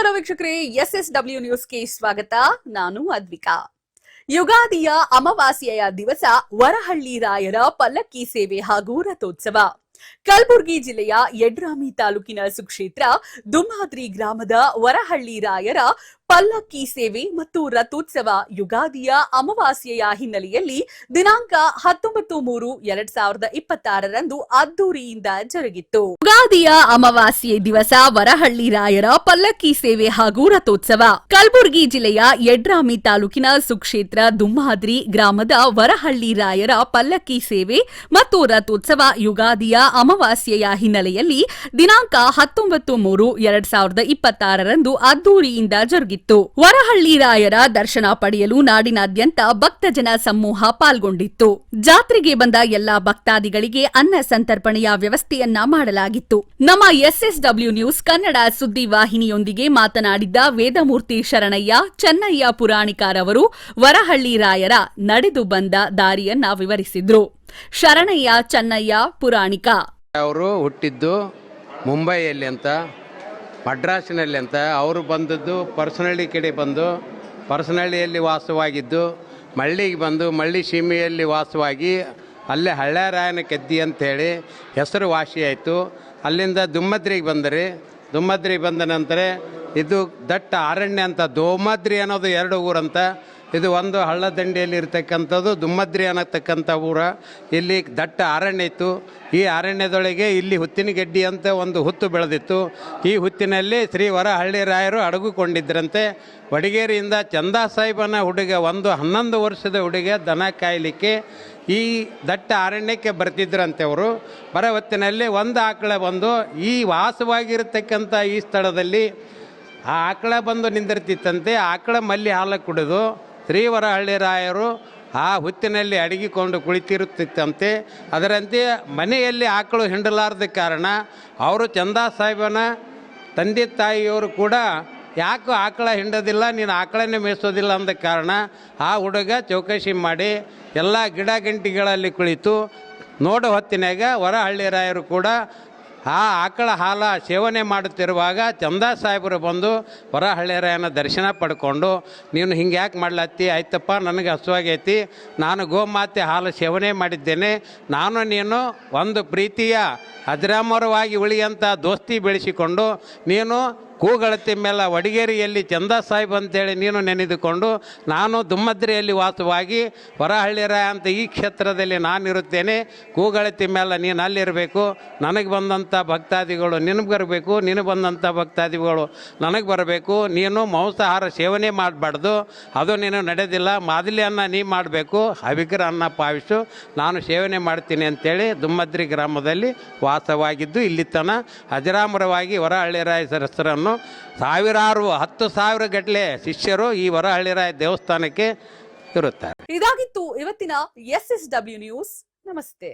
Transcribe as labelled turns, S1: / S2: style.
S1: ನಮಸ್ಕಾರ ವೀಕ್ಷಕರೇ, SSW ನ್ಯೂಸ್ಗೆ ಸ್ವಾಗತ. ನಾನು ಅದ್ವಿಕಾ. ಯುಗಾದಿಯ ಅಮಾವಾಸ್ಯೆಯ ದಿವಸ ವರಹಳ್ಳಿ ರಾಯರ ಪಲ್ಲಕ್ಕಿ ಸೇವೆ ಹಾಗೂ ರಥೋತ್ಸವ. ಕಲಬುರಗಿ ಜಿಲ್ಲೆಯ ಯಡ್ರಾಮಿ ತಾಲೂಕಿನ ಸುಕ್ಷೇತ್ರ ದುಮ್ಹಾದ್ರಿ ಗ್ರಾಮದ ವರಹಳ್ಳಿ ರಾಯರ ಪಲ್ಲಕ್ಕಿ ಸೇವೆ ಮತ್ತು ರಥೋತ್ಸವ ಯುಗಾದಿಯ ಅಮಾವಾಸ್ಯೆಯ ಹಿನ್ನೆಲೆಯಲ್ಲಿ ದಿನಾಂಕ 19/3/2026 ಅದ್ದೂರಿಯಿಂದ ಜರುಗಿತು. ಯುಗಾದಿಯ ಅಮಾವಾಸ್ಯೆ ದಿವಸ ವರಹಳ್ಳಿ ರಾಯರ ಪಲ್ಲಕ್ಕಿ ಸೇವೆ ಹಾಗೂ ರಥೋತ್ಸವ. ಕಲಬುರಗಿ ಜಿಲ್ಲೆಯ ಯಡ್ರಾಮಿ ತಾಲೂಕಿನ ಸುಕ್ಷೇತ್ರ ದುಮ್ಹಾದ್ರಿ ಗ್ರಾಮದ ವರಹಳ್ಳಿ ರಾಯರ ಪಲ್ಲಕ್ಕಿ ಸೇವೆ ಮತ್ತು ರಥೋತ್ಸವ ಯುಗಾದಿಯ ಅಮಾವಾಸ್ಯೆಯ ಹಿನ್ನೆಲೆಯಲ್ಲಿ ದಿನಾಂಕ 19/3/2026 ಅದ್ದೂರಿಯಿಂದ ಜರುಗಿತು. ವರಹಳ್ಳಿ ರಾಯರ ದರ್ಶನ ಪಡೆಯಲು ನಾಡಿನಾದ್ಯಂತ ಭಕ್ತಜನ ಸಮೂಹ ಪಾಲ್ಗೊಂಡಿತ್ತು. ಜಾತ್ರೆಗೆ ಬಂದ ಎಲ್ಲಾ ಭಕ್ತಾದಿಗಳಿಗೆ ಅನ್ನ ಸಂತರ್ಪಣೆಯ ವ್ಯವಸ್ಥೆಯನ್ನ ಮಾಡಲಾಗಿತ್ತು. ನಮ್ಮ SSW ನ್ಯೂಸ್ ಕನ್ನಡ ಸುದ್ದಿ ವಾಹಿನಿಯೊಂದಿಗೆ ಮಾತನಾಡಿದ್ದ ವೇದಮೂರ್ತಿ ಶರಣಯ್ಯ ಚೆನ್ನಯ್ಯ ಪುರಾಣಿಕರ್ ಅವರು ವರಹಳ್ಳಿ ರಾಯರ ನಡೆದು ಬಂದ ದಾರಿಯನ್ನ ವಿವರಿಸಿದ್ರು. ಶರಣಯ್ಯ ಚೆನ್ನಯ್ಯ ಪುರಾಣಿಕ
S2: ಅವರು ಹುಟ್ಟಿದ್ದು ಮುಂಬೈಯಲ್ಲಿ ಅಂತ, ಮಡ್ರಾಸಿನಲ್ಲಿ ಅಂತ. ಅವರು ಬಂದದ್ದು ಪರ್ಸನಳ್ಳಿ ಕಡೆ ಬಂದು ಪರ್ಸನಳ್ಳಿಯಲ್ಲಿ ವಾಸವಾಗಿದ್ದು ಮಳ್ಳಿಗೆ ಬಂದು ಮಳ್ಳಿ ಸೀಮೆಯಲ್ಲಿ ವಾಸವಾಗಿ ಅಲ್ಲೇ ಹಳ್ಳ್ಯಾರಾಯನ ಕೆದ್ದಿ ಅಂಥೇಳಿ ಹೆಸರು ವಾಸಿಯಾಯಿತು. ಅಲ್ಲಿಂದ ದುಮ್ಮದ್ರಿಗೆ ಬಂದರೆ ದುಮ್ಮದ್ರಿಗೆ ಬಂದ ನಂತರ ಇದು ದಟ್ಟ ಅರಣ್ಯ ಅಂತ, ದೋಮದ್ರಿ ಅನ್ನೋದು 2 ಊರಂತ. ಇದು ಒಂದು ಹಳ್ಳ ದಂಡೆಯಲ್ಲಿ ಇರ್ತಕ್ಕಂಥದ್ದು ದುಮ್ಮದ್ರಿ ಅನ್ನತಕ್ಕಂಥ ಊರ. ಇಲ್ಲಿ ದಟ್ಟ ಅರಣ್ಯ ಇತ್ತು. ಈ ಅರಣ್ಯದೊಳಗೆ ಇಲ್ಲಿ ಹುತ್ತಿನಗೆಡ್ಡಿ ಅಂತ ಒಂದು ಹುತ್ತು ಬೆಳೆದಿತ್ತು. ಈ ಹುತ್ತಿನಲ್ಲಿ ಶ್ರೀ ವರಹಳ್ಳಿ ರಾಯರು ಅಡಗುಕೊಂಡಿದ್ದರಂತೆ. ವಡಗೇರಿಯಿಂದ ಚಂದಾ ಸಾಹೇಬನ ಹುಡುಗ, ಒಂದು 11 ವರ್ಷದ ಹುಡುಗ ದನ ಕಾಯಲಿಕ್ಕೆ ಈ ದಟ್ಟ ಅರಣ್ಯಕ್ಕೆ ಬರ್ತಿದ್ರಂತೆ. ಅವರು ಬರೋ ಹೊತ್ತಿನಲ್ಲಿ ಒಂದು ಆಕಳ ಬಂದು ಈ ವಾಸವಾಗಿರತಕ್ಕಂಥ ಈ ಸ್ಥಳದಲ್ಲಿ ಆ ಆಕಳ ಬಂದು ನಿಂದಿರ್ತಿತ್ತಂತೆ. ಆಕಳ ಮಲ್ಲಿ ಹಾಲು ಕುಡಿದು ಶ್ರೀ ವರಹಳ್ಳಿ ರಾಯರು ಆ ಹುತ್ತಿನಲ್ಲಿ ಅಡಗಿಕೊಂಡು ಕುಳಿತಿರುತ್ತಿತ್ತಂತೆ. ಅದರಂತೆ ಮನೆಯಲ್ಲಿ ಆಕಳು ಹಿಂಡಲಾರದ ಕಾರಣ ಅವರು ಚಂದಾ ಸಾಹೇಬನ ತಂದೆ ತಾಯಿಯವರು ಕೂಡ ಯಾಕೆ ಆಕಳ ಹಿಂಡೋದಿಲ್ಲ, ನೀನು ಆಕಳನ್ನೇ ಮೇಯಿಸೋದಿಲ್ಲ ಅಂದ ಕಾರಣ ಆ ಹುಡುಗ ಚೌಕಶಿ ಮಾಡಿ ಎಲ್ಲ ಗಿಡ ಗಂಟಿಗಳಲ್ಲಿ ಕುಳಿತು ನೋಡೋ ಹೊತ್ತಿನಾಗ ವರಹಳ್ಳಿ ರಾಯರು ಕೂಡ ಆ ಆಕಳ ಹಾಲ ಸೇವನೆ ಮಾಡುತ್ತಿರುವಾಗ ಚಂದಾ ಸಾಹೇಬರು ಬಂದು ವರಹಳ್ಳಿ ರಾಯನ ದರ್ಶನ ಪಡ್ಕೊಂಡು, ನೀನು ಹಿಂಗೆ ಯಾಕೆ ಮಾಡ್ಲತ್ತಿ, ಆಯ್ತಪ್ಪ ನನಗೆ ಹಸುವಾಗೈತಿ, ನಾನು ಗೋಮಾತೆ ಹಾಲು ಸೇವನೆ ಮಾಡಿದ್ದೇನೆ, ನಾನು ನೀನು ಒಂದು ಪ್ರೀತಿಯ ಅಜರಾಮರವಾಗಿ ಉಳಿಯಂಥ ದೋಸ್ತಿ ಬೆಳೆಸಿಕೊಂಡು ನೀನು ಕೂಗಳತಿ ಮೇಲೆ ವಡಗೇರಿಯಲ್ಲಿ ಚಂದಾ ಸಾಹೇಬ್ ಅಂತೇಳಿ ನೀನು ನೆನೆದುಕೊಂಡು ನಾನು ದುಮ್ಮದ್ರಿಯಲ್ಲಿ ವಾಸವಾಗಿ ವರಹಳ್ಳಿ ರಾಯ ಅಂತ ಈ ಕ್ಷೇತ್ರದಲ್ಲಿ ನಾನಿರುತ್ತೇನೆ. ಕೂಗಳತಿ ಮೇಲೆ ನೀನು ಅಲ್ಲಿರಬೇಕು. ನನಗೆ ಬಂದಂಥ ಭಕ್ತಾದಿಗಳು ನಿನಗೆ ಬರಬೇಕು, ನಿನಗೆ ಬಂದಂಥ ಭಕ್ತಾದಿಗಳು ನನಗೆ ಬರಬೇಕು. ನೀನು ಮಾಂಸಾಹಾರ ಸೇವನೆ ಮಾಡಬಾರ್ದು, ಅದು ನೀನು ನಡೆದಿಲ್ಲ. ಮಾದಲಿ ಅನ್ನ ನೀ ಮಾಡಬೇಕು, ಹವಿಕರ ಅನ್ನ ಪಾವಿಸು, ನಾನು ಸೇವನೆ ಮಾಡ್ತೀನಿ ಅಂತೇಳಿ ದುಮ್ಮದ್ರಿ ಗ್ರಾಮದಲ್ಲಿ ವಾಸವಾಗಿದ್ದು ಇಲ್ಲಿ ತನ ಅಜರಾಮರವಾಗಿ ವರಹಳ್ಳಿ ರಾಯ ಹೆಸರನ್ನು ಸಾವಿರಾರು 10,000 ಗಟ್ಟಲೆ ಶಿಷ್ಯರು ಈ ವರಹಳ್ಳಿ ರಾಯ ದೇವಸ್ಥಾನಕ್ಕೆ ಇರುತ್ತಾರೆ.
S1: ಇದಾಗಿತ್ತು ಇವತ್ತಿನ SSW ನ್ಯೂಸ್. ನಮಸ್ತೆ.